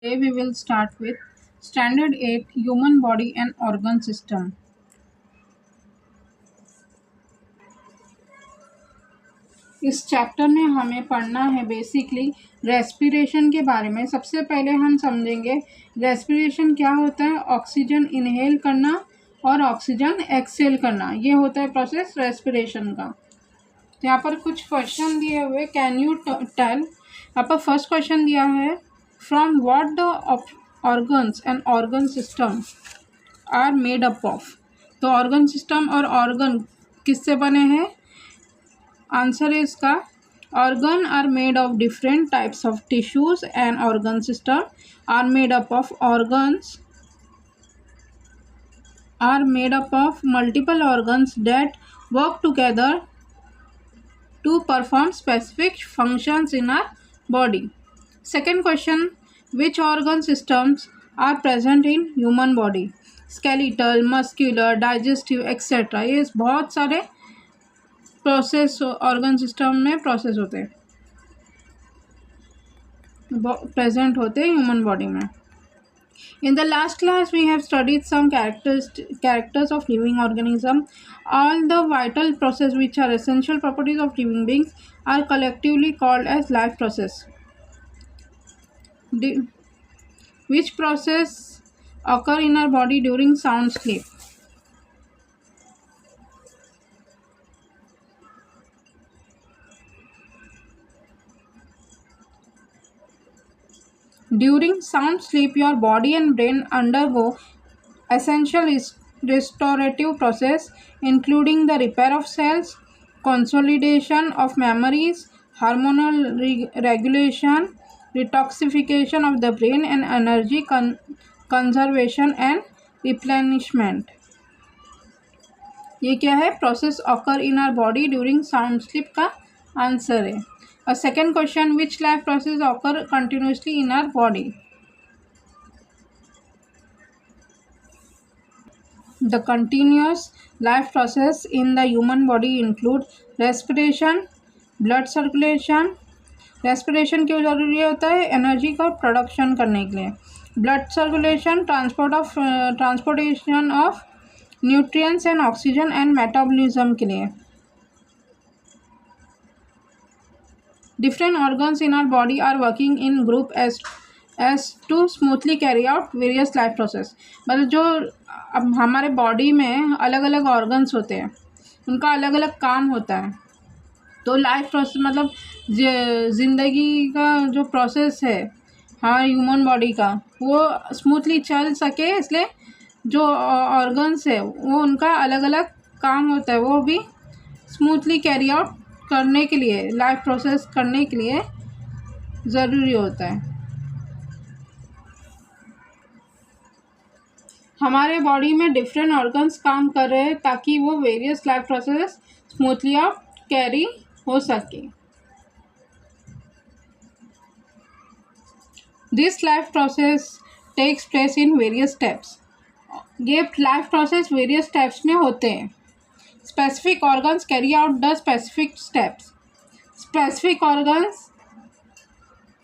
Today we will start with Standard 8 Human Body and Organ System. इस chapter में हमें पढ़ना है बेसिकली रेस्पिरेशन के बारे में। सबसे पहले हम समझेंगे रेस्पिरेशन क्या होता है। ऑक्सीजन इनहेल करना और ऑक्सीजन एक्सहेल करना, ये होता है प्रोसेस रेस्पिरेशन का। तो यहाँ पर कुछ क्वेश्चन दिए हुए, कैन यू टेल। यहाँ पर फर्स्ट क्वेश्चन दिया है, from what the organs and organ system are made up of. तो ऑर्गन सिस्टम और ऑर्गन किससे बने हैं? आंसर है इसका, organ are made of different types of tissues and organ system are made up of organs are made up of multiple organs that work together to perform specific functions in our body. Second question, which organ systems are present in human body? Skeletal, muscular, digestive, etc. ये बहुत सारे process organ system में process होते हैं, present होते हैं human body में। In the last class, we have studied some characters of living organism. All the vital processes which are essential properties of living beings are collectively called as life process. Which process occur in our body during sound sleep? During sound sleep, your body and brain undergo essential restorative process, including the repair of cells, consolidation of memories, hormonal regulation, detoxification of the brain, and energy conservation and replenishment. ये क्या है? Process occur in our body during sound sleep का answer है। और second question, which life process occur continuously in our body? The continuous life process in the human body include respiration, blood circulation. respiration क्यों ज़रूरी होता है? Energy का production करने के लिए। Blood circulation, transportation of nutrients and oxygen and metabolism के लिए। Different organs in our body are working in group as to smoothly carry out various life process. मतलब जो अब हमारे बॉडी में अलग अलग ऑर्गन्स होते हैं, उनका अलग अलग काम होता है। तो लाइफ प्रोसेस मतलब ज़िंदगी का जो प्रोसेस है हमारे ह्यूमन बॉडी का, वो स्मूथली चल सके, इसलिए जो ऑर्गन्स है वो उनका अलग अलग काम होता है, वो भी स्मूथली कैरी आउट करने के लिए, लाइफ प्रोसेस करने के लिए ज़रूरी होता है। हमारे बॉडी में डिफरेंट ऑर्गन्स काम कर रहे हैं ताकि वो various life process smoothly out carry हो सके। This life process takes place in various steps. ये लाइफ प्रोसेस वेरियस स्टेप्स में होते हैं। Specific organs carry out the specific steps. Specific organs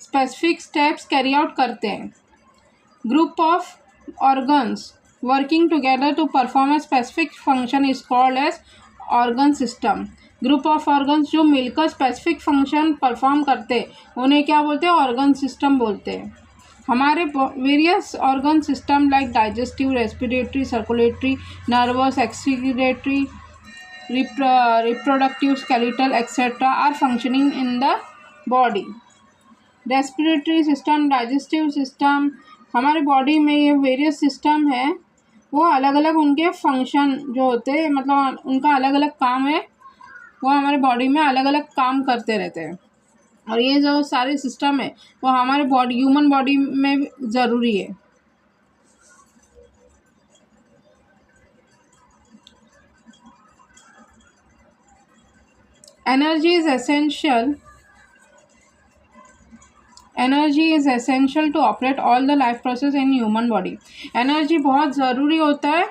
specific steps carry out करते हैं। Group of organs working together to perform a specific function is called as organ system. Group of organs जो मिलकर specific function perform करते हैं उन्हें क्या बोलते हैं? organ system बोलते हैं। हमारे various organ system like digestive, respiratory, circulatory, nervous, excretory, reproductive, skeletal, etc. are functioning in the body. Respiratory system, digestive system, हमारे बॉडी में ये वेरियस सिस्टम है, वो अलग अलग उनके फंक्शन जो होते हैं, मतलब उनका अलग अलग काम है, वो हमारे बॉडी में अलग अलग काम करते रहते हैं। और ये जो सारे सिस्टम है वो हमारे बॉडी, ह्यूमन बॉडी में ज़रूरी है। Energy is essential to operate all the life process in human body. Energy बहुत ज़रूरी होता है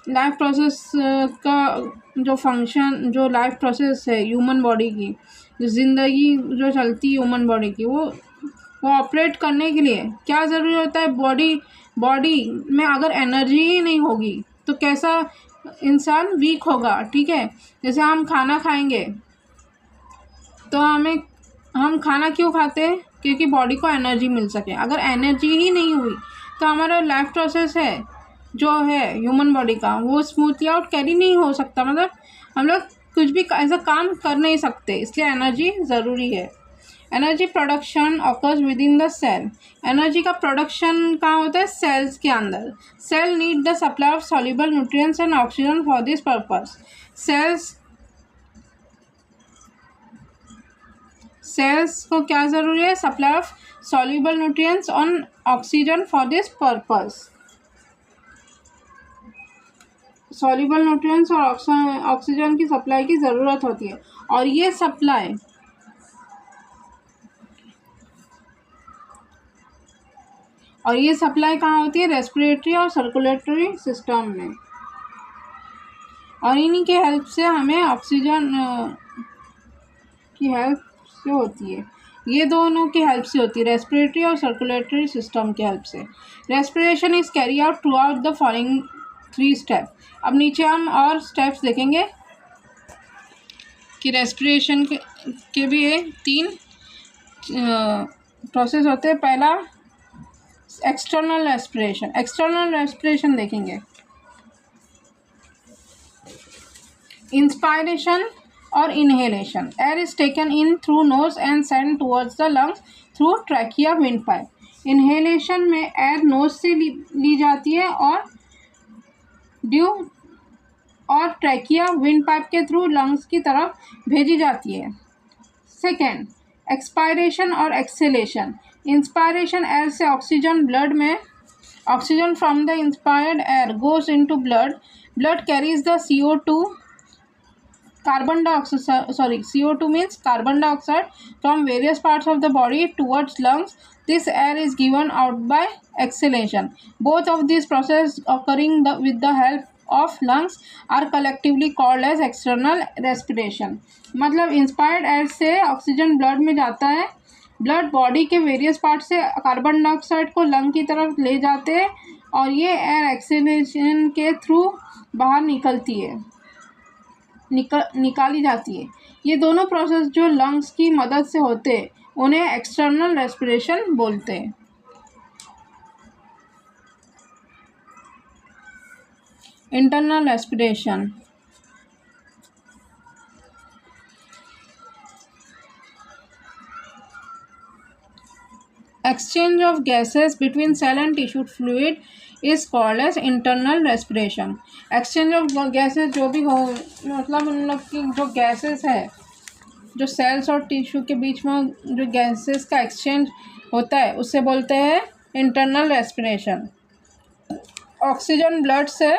लाइफ प्रोसेस का, जो फंक्शन, जो लाइफ प्रोसेस है ह्यूमन बॉडी की, जो ज़िंदगी जो चलती है ह्यूमन बॉडी की, वो वो ऑपरेट करने के लिए क्या ज़रूरी होता है? बॉडी में अगर एनर्जी ही नहीं होगी तो कैसा इंसान वीक होगा, ठीक है। जैसे हम खाना खाएंगे तो हम खाना क्यों खाते हैं? क्योंकि बॉडी को एनर्जी मिल सके। अगर एनर्जी ही नहीं हुई तो हमारा लाइफ प्रोसेस है जो है ह्यूमन बॉडी का, वो स्मूथली आउट कैरी नहीं हो सकता। मतलब हम लोग कुछ भी ऐसा काम कर नहीं सकते, इसलिए एनर्जी ज़रूरी है। Energy production occurs within the cell. Energy का प्रोडक्शन कहाँ होता है? सेल्स के अंदर। Cell need the supply of soluble nutrients and oxygen for this purpose. Cells को क्या ज़रूरी है? Supply of soluble nutrients on oxygen for this purpose. Soluble nutrients और ऑक्सीजन की सप्लाई की ज़रूरत होती है। और ये सप्लाई कहाँ होती है? रेस्पिरेटरी और सर्कुलेटरी सिस्टम में। और इन्हीं के हेल्प से हमें ऑक्सीजन की हेल्प से होती है। ये दोनों की हेल्प से होती है, रेस्पिरेटरी और सर्कुलेटरी सिस्टम की हेल्प से। Respiration is carry out through out the following 3 step. अब नीचे हम और स्टेप्स देखेंगे कि रेस्पिरेशन के भी 3 प्रोसेस होते हैं। पहला एक्सटर्नल रेस्पिरेशन। एक्सटर्नल रेस्पिरेशन देखेंगे। इंस्पायरेशन और inhalation. Air is taken in through nose and send towards the lungs through trachea wind pipe. Inhalation में एयर नोज से ली जाती है और ट्रैकिया विंड पाइप के थ्रू लंग्स की तरफ भेजी जाती है। सेकेंड, एक्सपायरेशन और एक्सेलेशन। इंस्पायरेशन, एयर से ऑक्सीजन ब्लड में oxygen from the inspired air goes into blood carries the CO2 CO2 means carbon dioxide from various parts of the body towards lungs. This air is given out by exhalation. Both of these processes occurring with the help of lungs are collectively called as external respiration. मतलब inspired air से oxygen blood में जाता है, blood body के various part से carbon dioxide को lung की तरफ ले जाते हैं और ये एयर एक्सेलेशन के थ्रू बाहर निकाली जाती है। ये दोनों प्रोसेस जो लंग्स की मदद से होते हैं उन्हें एक्सटर्नल रेस्पिरेशन बोलते हैं। Internal respiration. Exchange of gases between cell and tissue fluid is called as internal respiration. Exchange of gases जो भी हो, मतलब उन लोग की जो गैसेस है, जो सेल्स और टिश्यू के बीच में जो गैसेस का एक्सचेंज होता है उसे बोलते हैं इंटरनल रेस्पिरेशन। ऑक्सीजन ब्लड से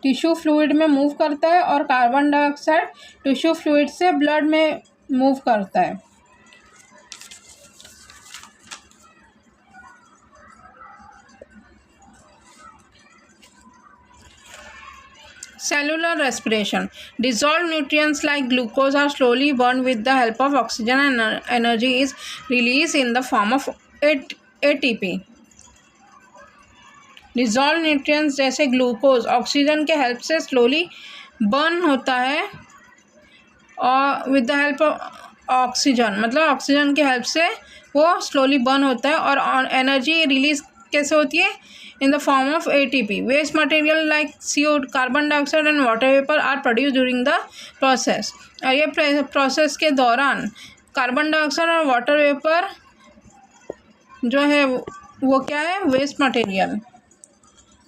टिश्यू फ्लूइड में मूव करता है और कार्बन डाइऑक्साइड टिश्यू फ्लूइड से ब्लड में मूव करता है। Cellular respiration. Dissolved nutrients like glucose are slowly burned with the help of oxygen and energy is released in the form of ATP. Dissolved nutrients जैसे glucose oxygen के help से slowly burn होता है और with the help of oxygen, मतलब oxygen के help से वो स्लोली बर्न होता है और एनर्जी रिलीज कैसे होती है? in the form of ATP. Waste material like CO2, carbon dioxide and water vapor are produced during the process. और ये प्रोसेस के दौरान कार्बन डाइऑक्साइड और वाटर वेपर जो है वो क्या है? वेस्ट मटेरियल,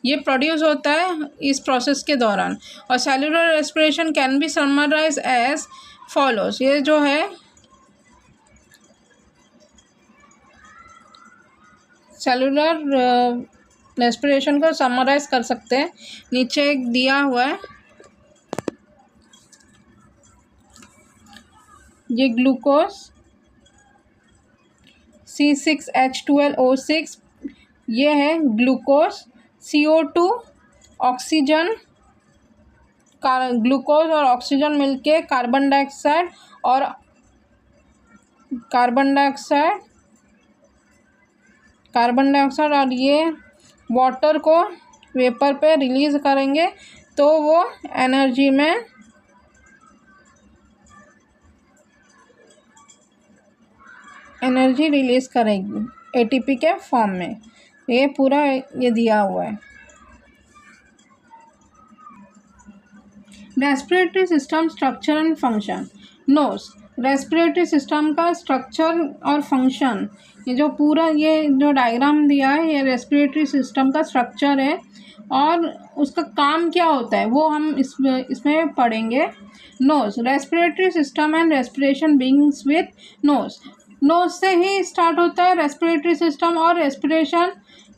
ये प्रोड्यूस होता है इस प्रोसेस के दौरान। और cellular respiration can be summarised as follows. ये जो है सेलुलर रेस्पिरेशन को समराइज कर सकते हैं, नीचे एक दिया हुआ है। ये ग्लूकोज C6H12O6 ये है ग्लूकोज। CO2 ऑक्सीजन, ग्लूकोज और ऑक्सीजन मिलके कार्बन डाइऑक्साइड कार्बन डाइऑक्साइड और ये वाटर को वेपर पे रिलीज़ करेंगे तो वो एनर्जी में एनर्जी रिलीज़ करेगी एटीपी के फॉर्म में। ये पूरा ये दिया हुआ है। Respiratory system structure and function. Nose respiratory system का स्ट्रक्चर और फंक्शन, ये जो पूरा ये जो डायग्राम दिया है ये रेस्पिरेटरी सिस्टम का स्ट्रक्चर है और उसका काम क्या होता है वो हम इसमें पढ़ेंगे। Nose respiratory system and respiration begins with nose. Nose से ही स्टार्ट होता है रेस्पिरेटरी सिस्टम और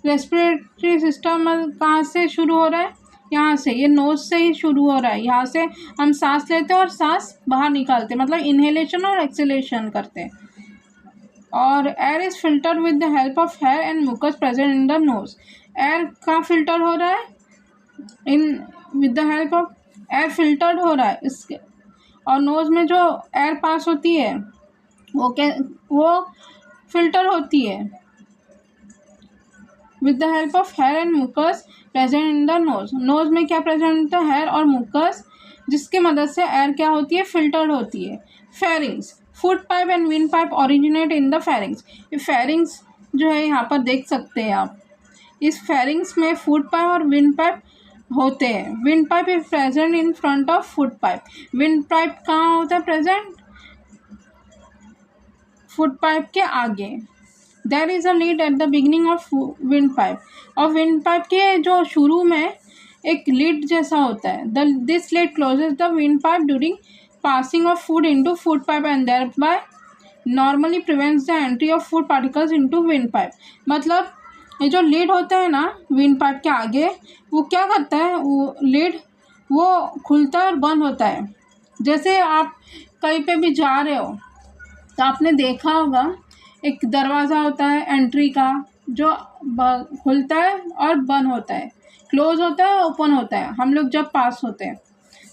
रेस्पिरेटरी सिस्टम कहाँ से शुरू हो रहा है, यहाँ से, ये नोज से ही शुरू हो रहा है। यहाँ से हम सांस लेते हैं और सांस बाहर निकालते हैं, मतलब इनहेलेशन और एक्सहेलेशन करते हैं। और air is filtered with the help of hair and mucus present in the nose. Air का फिल्टर हो रहा है with the help of air filtered हो रहा है इसके, और नोज में जो एयर पास होती है वो फिल्टर होती है with the help of hair and mucus present in the nose. Nose में क्या प्रेजेंट होता है, हेयर और म्यूकस, जिसकी मदद से एयर क्या होती है, फिल्टर्ड होती है। Pharynx, food pipe and wind pipe originate in the pharynx. ये फेरिंग्स जो है यहाँ पर देख सकते हैं आप, इस फेरिंग्स में फूड पाइप और विंड पाइप होते हैं। Wind pipe is present in front of food pipe. Wind pipe कहाँ होता है प्रेजेंट, फूड पाइप के आगे। There is a lid at the beginning of wind pipe. और विंड पाइप के जो शुरू में एक लीड जैसा होता है, this lid closes the wind pipe during passing of food into food pipe and thereby normally prevents the entry of food particles into wind pipe. मतलब ये जो लीड होता है ना विंड पाइप के आगे, वो क्या करता है, वो लीड वो खुलता है और बंद होता है। जैसे आप कहीं पे भी जा रहे हो तो आपने देखा होगा एक दरवाज़ा होता है एंट्री का जो खुलता है और बंद होता है, क्लोज होता है, ओपन होता है हम लोग जब पास होते हैं।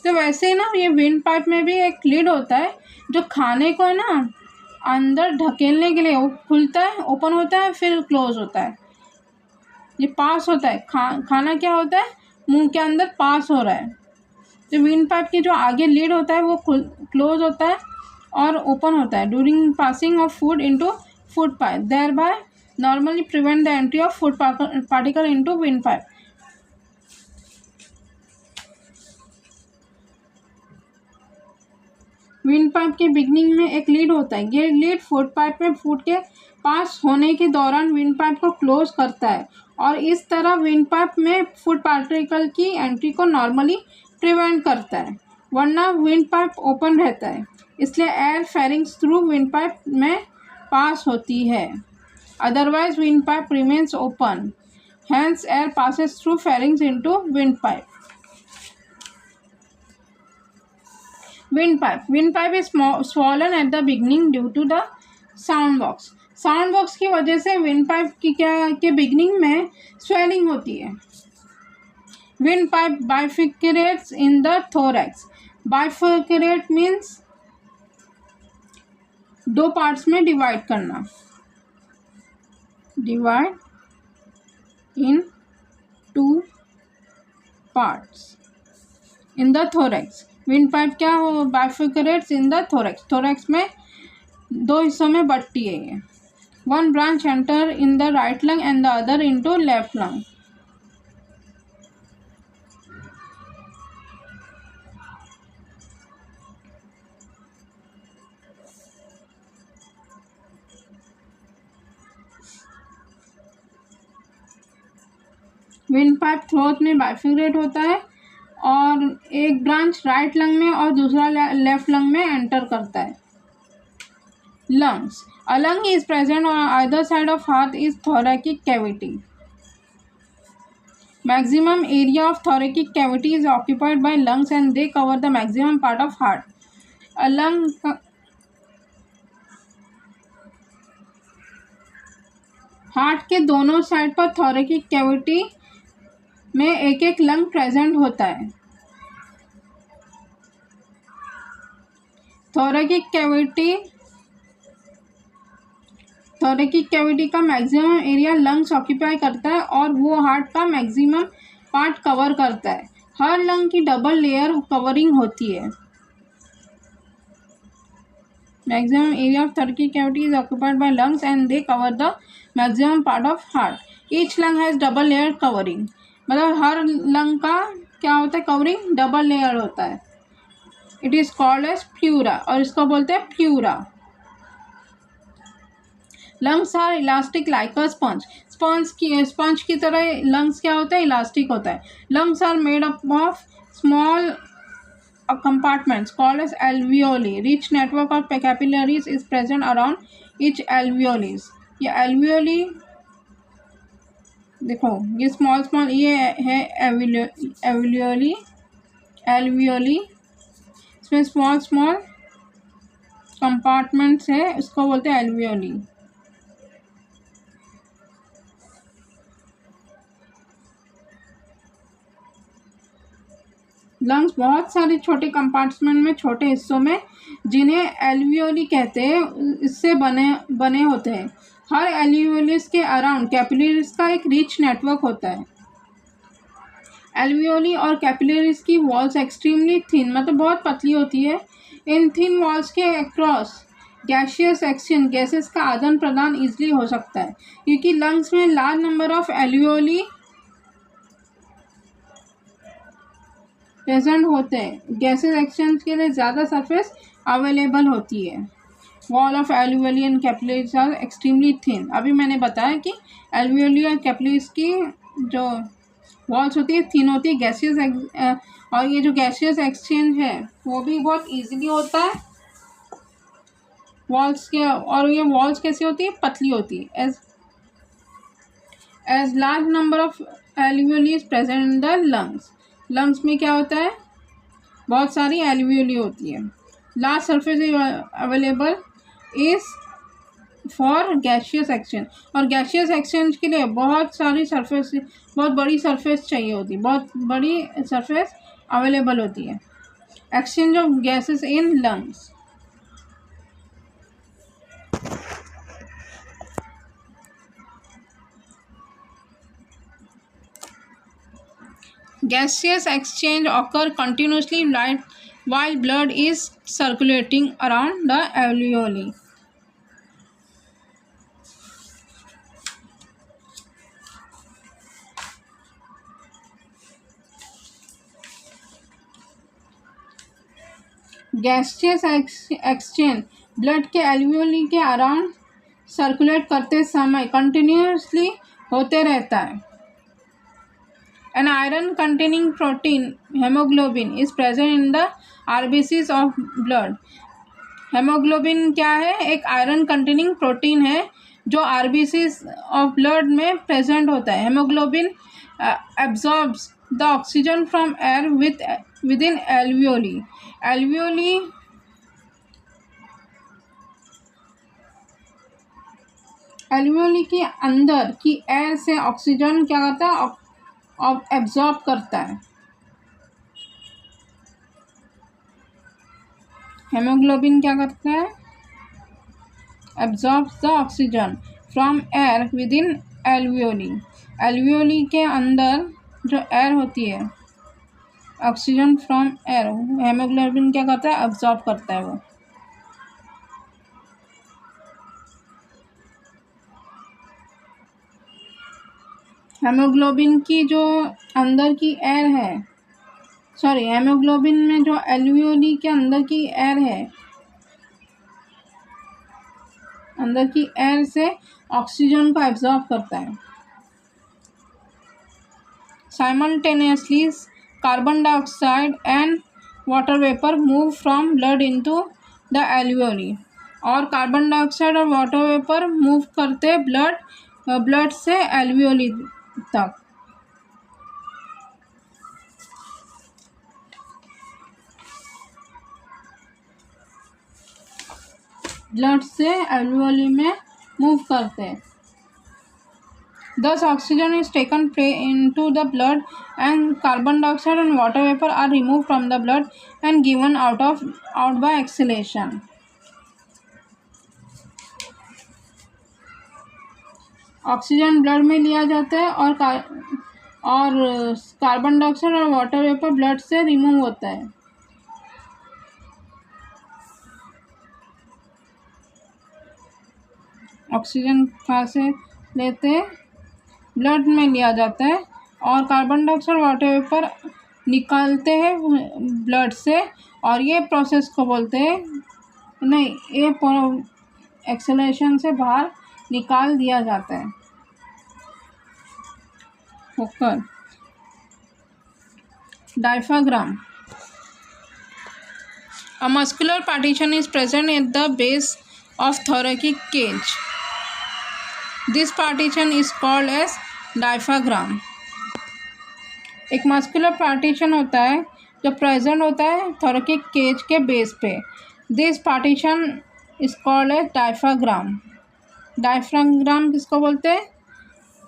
तो वैसे ही ना ये विंड पाइप में भी एक लीड होता है जो खाने को है ना अंदर ढकेलने के लिए, वो खुलता है, ओपन होता है, फिर क्लोज होता है, ये पास होता है। खाना क्या होता है, मुंह के अंदर पास हो रहा है। तो विंड पाइप की जो आगे लीड होता है वो क्लोज होता है और ओपन होता है during passing of food into food pipe, thereby normally prevent the entry of food particle into wind pipe. Wind pipe के बिगनिंग में एक लीड होता है, ये लीड फूड पाइप में फूड के पास होने के दौरान विंड पाइप को क्लोज करता है और इस तरह विंड पाइप में फूड पार्टिकल की एंट्री को नॉर्मली प्रिवेंट करता है, वरना विंड पाइप ओपन रहता है, इसलिए air pharynx through wind pipe में पास होती है। Otherwise wind pipe remains open, hence air passes through pharynx into wind pipe. Wind pipe is swollen at the beginning due to the sound box. Sound box की वजह से wind pipe की के beginning में swelling होती है। Wind pipe bifurcates in the thorax. Bifurcate means दो parts में डिवाइड करना, divide in two parts in the thorax. Wind pipe क्या हो, bifurcates in the thorax. Thorax में दो हिस्सों में बटती है ये। One branch enter in the right lung and the other into left lung. Wind pipe throat में बाइफिकेट होता है और एक ब्रांच राइट लंग में और दूसरा लेफ्ट लंग में एंटर करता है। Lungs, a lung is present on either side of heart is thoracic cavity. Maximum area of thoracic cavity is occupied by lungs and they cover the maximum part of heart. A lung heart के दोनों side पर thoracic cavity में एक एक lung present होता है। thoracic cavity थोरेकिक cavity का maximum area lungs occupy करता है और वो हार्ट का मैक्सिमम पार्ट कवर करता है। हर लंग की डबल लेयर कवरिंग होती है। Maximum area of thoracic cavity is occupied by lungs and they cover the maximum part of heart. Each lung has double layer covering. मतलब हर lung का क्या होता है, कवरिंग डबल लेयर होता है। It is called as pleura और इसको बोलते हैं pleura. Lungs are elastic like a sponge. Sponge की तरह लंग्स क्या होता है, इलास्टिक होता है। Lungs are made up of small compartments called as alveoli. Rich network of capillaries is present around each alveolus. ये alveoli देखो, ये स्मॉल ये है alveoli। इसमें स्मॉल कंपार्टमेंट्स है, इसको बोलते हैं alveoli। लंग्स बहुत सारे छोटे कंपार्टमेंट में, छोटे हिस्सों में, जिन्हें एल्वियोली कहते हैं, इससे बने होते हैं। हर एल्वियोलिस के अराउंड कैपिलरीज का एक रिच नेटवर्क होता है। एल्वियोली और कैपिलरीज की वॉल्स एक्सट्रीमली थिन, मतलब बहुत पतली होती है। इन थिन वॉल्स के अक्रॉस गैसियस एक्सचेंज, गैसेस का आदान प्रदान इजिली हो सकता है, क्योंकि लंग्स में large number of alveoli present होते हैं। गैसेस एक्सचेंज के लिए ज़्यादा सरफेस अवेलेबल होती है। Wall of alveoli and capillaries are extremely thin. अभी मैंने बताया कि एल्वियोली और कैपिलरीज की जो वॉल्स होती है थिन होती है। गैसियस और ये जो गैसियस एक्सचेंज है वो भी बहुत इजीली होता है वॉल्स के। और ये वॉल्स कैसी होती है, पतली होती है। As large number of alveoli is present in the lungs. Lungs में क्या होता है, बहुत सारी एल्वियोली होती है। Large surface available is for gaseous exchange. और गैसियस एक्सचेंज के लिए बहुत बड़ी सरफेस चाहिए होती है, बहुत बड़ी सरफेस अवेलेबल होती है। Exchange of gases in lungs. Gaseous exchange occur continuously while blood is circulating around the alveoli. Gaseous exchange blood के एल्वियोली के अराउंड सर्कुलेट करते समय कंटिन्यूसली होते रहता है। An iron containing protein, hemoglobin, is present in the RBCs of blood. Haemoglobin क्या है, एक आयरन कंटेनिंग प्रोटीन है जो आरबीसीज ऑफ ब्लड में प्रेजेंट होता है। Haemoglobin absorbs the oxygen from air with in alveoli. Alveoli के अंदर की एयर से ऑक्सीजन क्या करता है, एब्जॉर्ब करता है। हेमोग्लोबिन क्या करता है, absorbs the oxygen from air with in alveoli. Alveoli के अंदर जो एयर होती है, ऑक्सीजन फ्रॉम एयर, हेमोग्लोबिन क्या करता है, एब्जॉर्ब करता है वो। हेमोग्लोबिन की जो अंदर की एयर है, हेमोग्लोबिन में जो एल्वियोली के अंदर की एयर है, अंदर की एयर से ऑक्सीजन को एब्जॉर्ब करता है। Simultaneously carbon dioxide and water vapour move from blood into the alveoli. और कार्बन डाइऑक्साइड और वाटर वेपर मूव करते ब्लड से एल्वियोली तक। ब्लड से एल्वियोली में मूव करते हैं। Thus oxygen is taken into the blood and carbon dioxide and water vapor are removed from the blood and given out by exhalation. Oxygen blood में लिया जाता है और कार्बन डाइऑक्साइड और वाटर वेपर ब्लड से remove होता है। Oxygen कहाँ से लेते हैं? ब्लड में लिया जाता है और कार्बन डाइऑक्साइड वाटर वेपर निकालते हैं ब्लड से, और ये प्रोसेस को बोलते हैं, नहीं, ये एक्सेलेरेशन से बाहर निकाल दिया जाता है होकर। Diaphragm. A muscular partition is present at the base of thoracic cage. This partition is called as diaphragm. एक मस्कुलर पार्टीशन होता है जो प्रेजेंट होता है थोरेसिक केज के बेस पे। This partition is called as diaphragm. Diaphragm किसको बोलते हैं?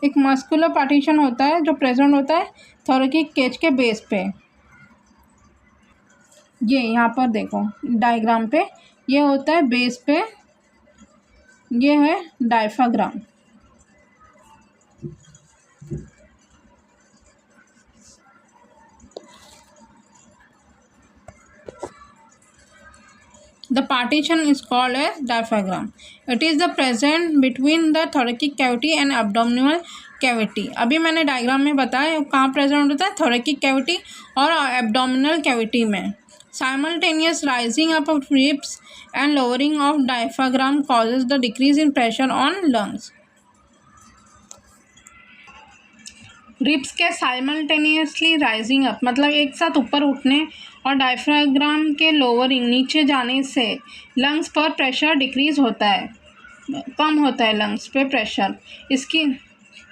एक मस्कुलर पार्टीशन होता है जो प्रेजेंट होता है थोरेसिक केज के बेस पे। ये यहाँ पर देखो डायग्राम पे, ये होता है बेस पे, ये है diaphragm. The partition is called as diaphragm. It is the present between the thoracic cavity and abdominal cavity. अभी मैंने डायग्राम में बताया कहाँ प्रेजेंट होता है, thoracic cavity और abdominal cavity में। Simultaneous rising up of ribs and lowering of diaphragm causes the decrease in pressure on lungs. Ribs के साइमल्टेनियसली राइजिंग अप मतलब एक साथ ऊपर उठने और डायफ्राग्राम के लोअरिंग नीचे जाने से लंग्स पर प्रेशर डिक्रीज होता है, कम होता है लंग्स पे प्रेशर।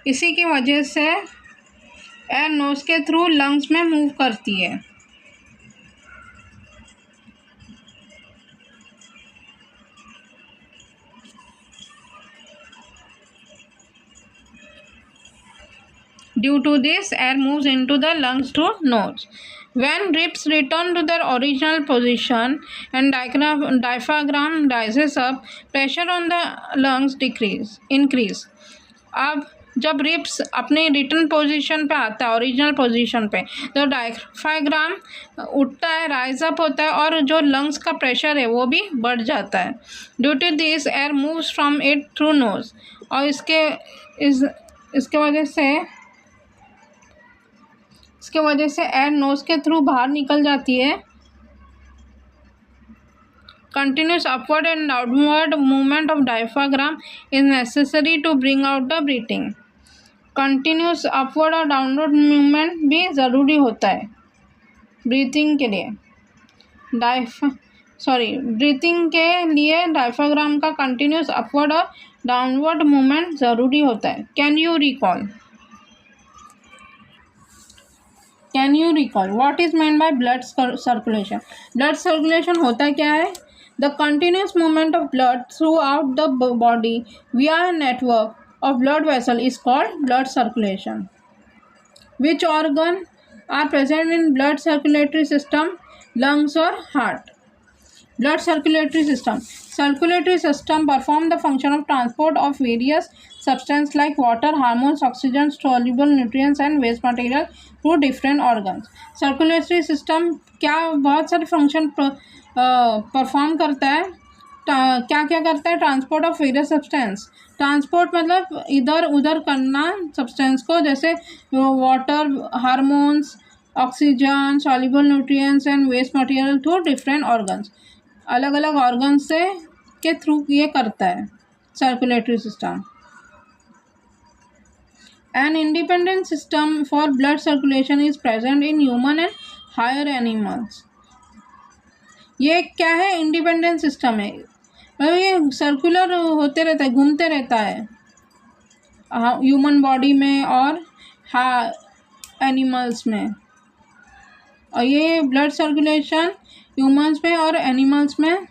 इसी की वजह से एयर नोज के थ्रू लंग्स में मूव करती है। Due to this, air moves into the lungs through nose. When ribs return to their original position and diaphragm rises up, pressure on the lungs increase. अब जब ribs अपने return position पे आता है, original position पे, तो diaphragm उठता है, राइज अप होता है और जो लंग्स का प्रेशर है वो भी बढ़ जाता है। Due to this air moves from it through nose, और इसके वजह से एयर नोज के थ्रू बाहर निकल जाती है। Continuous upward and downward movement of diaphragm is necessary to bring out the breathing. Continuous upward और downward movement भी ज़रूरी होता है ब्रीथिंग के लिए। ब्रीथिंग के लिए डायफ्राग्राम का कंटिन्यूस अपवर्ड और डाउनवर्ड मूवमेंट ज़रूरी होता है। Can you recall what is meant by blood circulation? Blood circulation होता क्या है? The continuous movement of blood throughout the body via a network of blood vessel is called blood circulation. Which organ are present in blood circulatory system? Lungs or heart? Blood circulatory system. Circulatory system perform the function of transport of various substances like water, hormones, oxygen, soluble nutrients and waste material through different organs. Circulatory system क्या बहुत सारे function perform करता है। क्या करता है? Transport of various substance. Transport मतलब इधर उधर करना सब्सटेंस को, जैसे water, hormones, oxygen, soluble nutrients and waste material through different organs. अलग अलग ऑर्गन्स से के थ्रू ये करता है circulatory system. An independent system for blood circulation is present in human and higher animals. ये क्या है? इंडिपेंडेंट सिस्टम है, मतलब ये सर्कुलर होते रहता है, घूमते रहता है ह्यूमन बॉडी में और एनिमल्स में। और ये ब्लड सर्कुलेशन ह्यूमंस में और एनिमल्स में